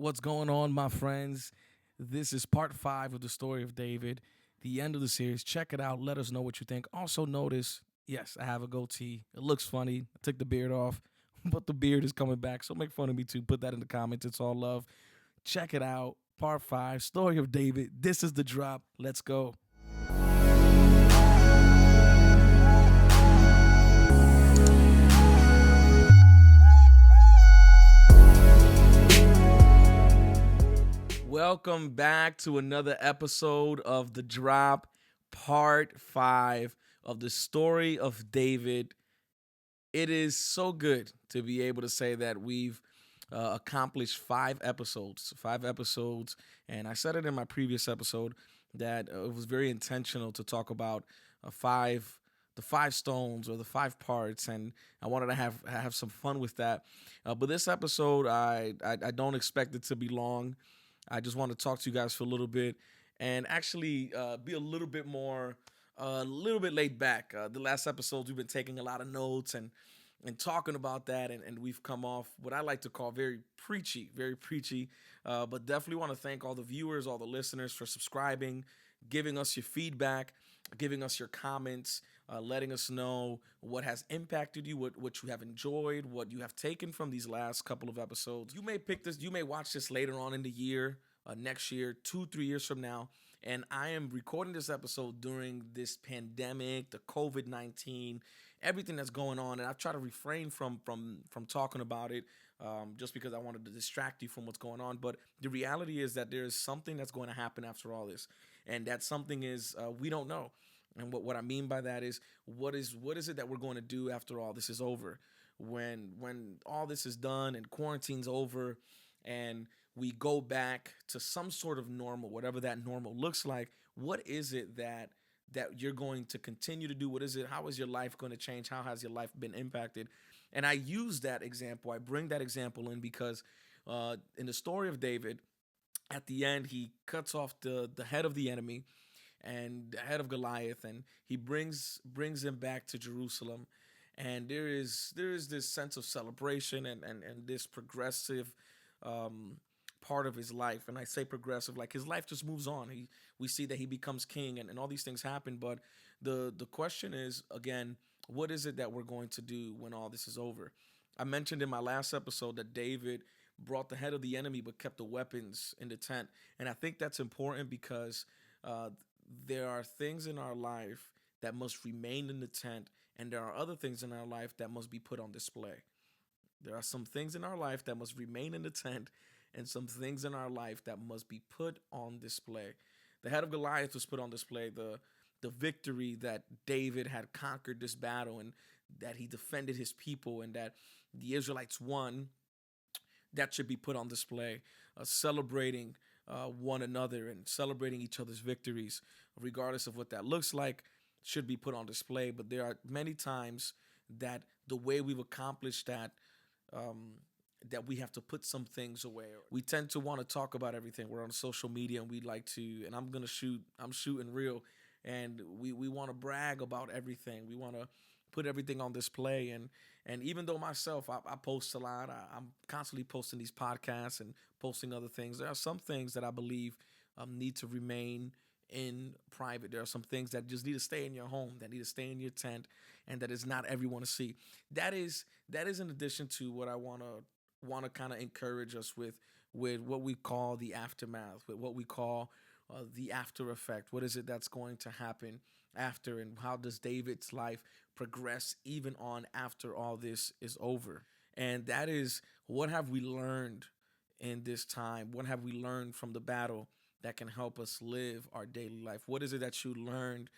What's going on, my friends? This is part five of the story of David, the end of the series. Check it out. Let us know what you think. Also, notice yes, I have a goatee. It looks funny. I took the beard off, but the beard is coming back. So make fun of me too. Put that in the comments. It's all love. Check it out. Part five, story of David. This is the drop. Let's go. Welcome back to another episode of The Drop, part five of the story of David. It is so good to be able to say that we've accomplished five episodes. And I said it in my previous episode that it was very intentional to talk about the five stones or the five parts, and I wanted to have some fun with that. But this episode, I don't expect it to be long. I just want to talk to you guys for a little bit and actually be a little bit laid back. The last episodes we've been taking a lot of notes and talking about that, and we've come off what I like to call very preachy. But definitely want to thank all the viewers, all the listeners for subscribing, giving us your feedback, giving us your comments, letting us know what has impacted you, what you have enjoyed, what you have taken from these last couple of episodes. You may watch this later on in the year, next year, 2, 3 years from now. And I am recording this episode during this pandemic, the COVID-19, everything that's going on, and I've tried to refrain from talking about it, just because I wanted to distract you from what's going on. But the reality is that there is something that's going to happen after all this, and that something is we don't know. And what I mean by that is what is it that we're going to do after all this is over, when all this is done and quarantine's over, and we go back to some sort of normal, whatever that normal looks like. What is it that you're going to continue to do? What is it? How is your life going to change? How has your life been impacted? And I use that example. I bring that example in because in the story of David, at the end, he cuts off the head of the enemy and the head of Goliath, and he brings him back to Jerusalem. And there is this sense of celebration and this progressive um, part of his life. And I say progressive, like his life just moves on. We see that he becomes king, and all these things happen. But the question is again, what is it that we're going to do when all this is over? I mentioned in my last episode that David brought the head of the enemy but kept the weapons in the tent. And I think that's important because uh, there are things in our life that must remain in the tent, and there are other things in our life that must be put on display. There are some things in our life that must remain in the tent, and some things in our life that must be put on display. The head of Goliath was put on display. The victory that David had conquered this battle, and that he defended his people, and that the Israelites won, that should be put on display. Celebrating one another and celebrating each other's victories, regardless of what that looks like, should be put on display. But there are many times that the way we've accomplished um, that we have to put some things away. We tend to want to talk about everything. We're on social media and we like to, and I'm shooting real, and we want to brag about everything. We want to put everything on display. And even though myself, I post a lot, I'm constantly posting these podcasts and posting other things. There are some things that I believe need to remain in private. There are some things that just need to stay in your home, that need to stay in your tent, and that is not everyone to see. That is in addition to what I want to kind of encourage us with what we call the aftermath, with what we call the after effect. What is it that's going to happen after, and how does David's life progress even on after all this is over? And that is, what have we learned in this time? What have we learned from the battle that can help us live our daily life? What is it that you learned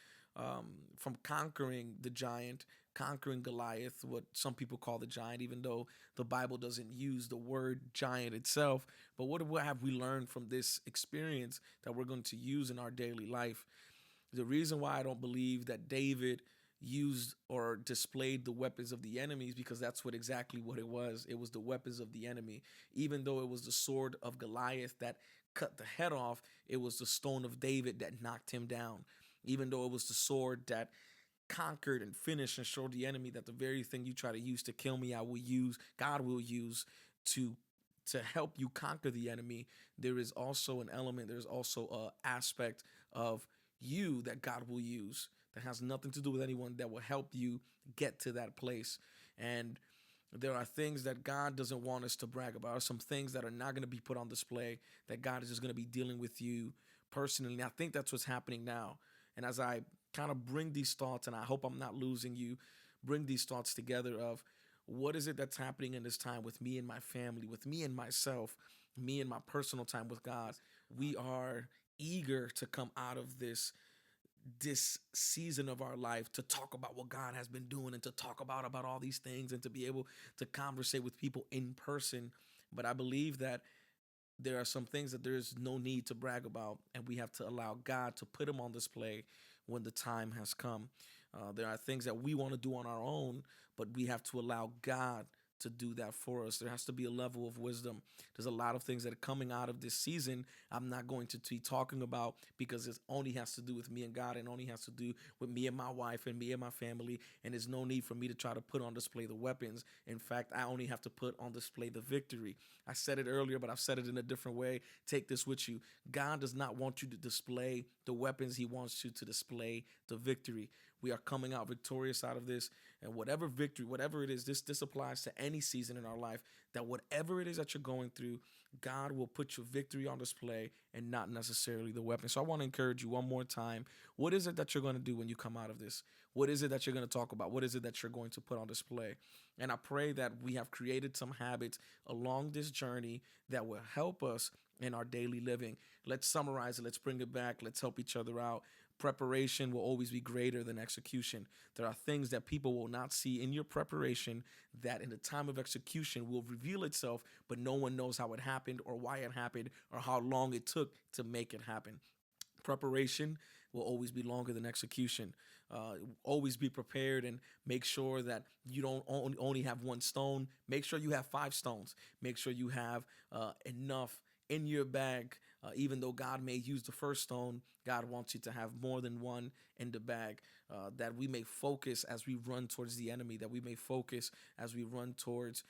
from conquering the giant, conquering Goliath, what some people call the giant, even though the Bible doesn't use the word giant itself? But what have we learned from this experience that we're going to use in our daily life? The reason why I don't believe that David used or displayed the weapons of the enemies, because that's what it was. It was the weapons of the enemy. Even though it was the sword of Goliath that cut the head off, it was the stone of David that knocked him down. Even though it was the sword that conquered and finished and showed the enemy that the very thing you try to use to kill me, God will use to to help you conquer the enemy, there is also an element, there's also a aspect of you that God will use that has nothing to do with anyone, that will help you get to that place. And there are things that God doesn't want us to brag about. There are some things that are not going to be put on display, that God is just going to be dealing with you personally. And I think that's what's happening now. And as I kind of bring these thoughts, and I hope I'm not losing you, bring these thoughts together of what is it that's happening in this time with me and my family, with me and myself, me and my personal time with God. We are eager to come out of this season of our life to talk about what God has been doing, and to talk about all these things, and to be able to conversate with people in person. But I believe that there are some things that there's no need to brag about, and we have to allow God to put them on display when the time has come. There are things that we want to do on our own, but we have to allow God to do that for us. There has to be a level of wisdom. There's a lot of things that are coming out of this season I'm not going to be talking about, because it only has to do with me and God, and only has to do with me and my wife and me and my family. And there's no need for me to try to put on display the weapons. In fact, I only have to put on display the victory. I said it earlier, but I've said it in a different way. Take this with you. God does not want you to display the weapons. He wants you to display the victory. We are coming out victorious out of this. And whatever victory, whatever it is, this applies to any season in our life, that whatever it is that you're going through, God will put your victory on display, and not necessarily the weapon. So I want to encourage you one more time. What is it that you're going to do when you come out of this? What is it that you're going to talk about? What is it that you're going to put on display? And I pray that we have created some habits along this journey that will help us in our daily living. Let's summarize it. Let's bring it back. Let's help each other out. Preparation will always be greater than execution. There are things that people will not see in your preparation that in the time of execution will reveal itself, but no one knows how it happened, or why it happened, or how long it took to make it happen. Preparation will always be longer than execution. Always be prepared, and make sure that you don't only have one stone. Make sure you have 5 stones. Make sure you have enough in your bag. Even though God may use the first stone, God wants you to have more than one in the bag, that we may focus as we run towards the enemy, that we may focus as we run towards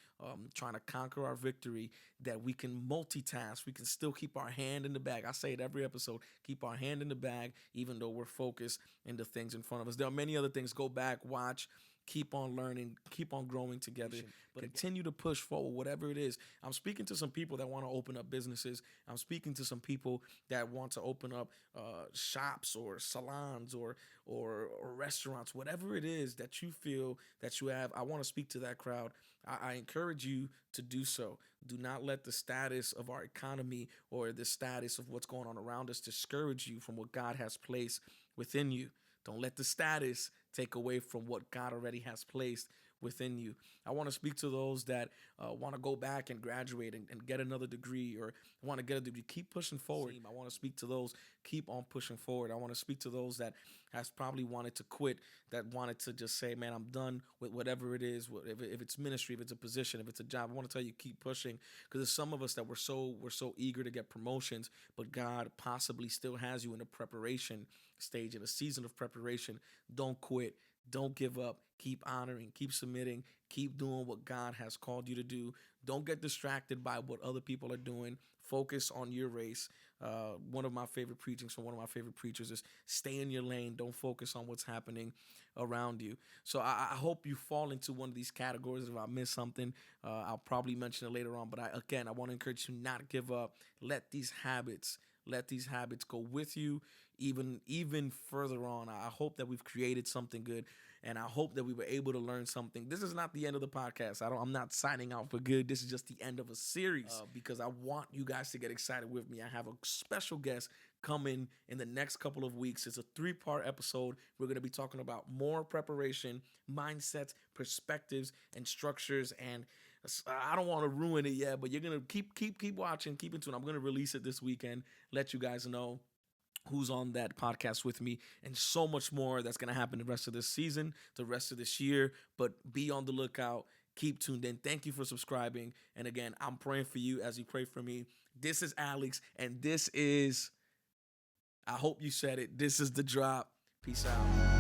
trying to conquer our victory, that we can multitask. We can still keep our hand in the bag. I say it every episode, keep our hand in the bag, even though we're focused in the things in front of us. There are many other things. Go back, watch, keep on learning, keep on growing together, but continue to push forward, whatever it is. I'm speaking to some people that want to open up businesses. I'm speaking to some people that want to open up shops or salons or restaurants, whatever it is that you feel that you have. I want to speak to that crowd. I encourage you to do so. Do not let the status of our economy or the status of what's going on around us discourage you from what God has placed within you. Don't let the status take away from what God already has placed within you. I want to speak to those that want to go back and graduate and get another degree, or want to get a degree. Keep pushing forward. I want to speak to those, keep on pushing forward. I want to speak to those that has probably wanted to quit, that wanted to just say, man, I'm done with whatever it is. If it's ministry, if it's a position, if it's a job, I want to tell you, keep pushing, because there's some of us that we're so eager to get promotions, but God possibly still has you in a preparation stage, in a season of preparation. Don't quit. Don't give up. Keep honoring, keep submitting, keep doing what God has called you to do. Don't get distracted by what other people are doing. Focus on your race. One of my favorite preachings from one of my favorite preachers is stay in your lane. Don't focus on what's happening around you. So I hope you fall into one of these categories. If I miss something, I'll probably mention it later on. But I want to encourage you not to give up. Let these habits go with you even further on. I hope that we've created something good, and I hope that we were able to learn something. This is not the end of the podcast. I'm not signing out for good. This is just the end of a series, because I want you guys to get excited with me. I have a special guest coming in the next couple of weeks. It's a 3-part episode. We're going to be talking about more preparation, mindsets, perspectives, and structures. And I don't want to ruin it yet, but you're going to keep watching, keep into it. I'm going to release it this weekend, let you guys know who's on that podcast with me, and so much more that's going to happen the rest of this season, the rest of this year. But be on the lookout. Keep tuned in. Thank you for subscribing. And again, I'm praying for you as you pray for me. This is Alex, and this is, I hope you said it, this is The Drop. Peace out.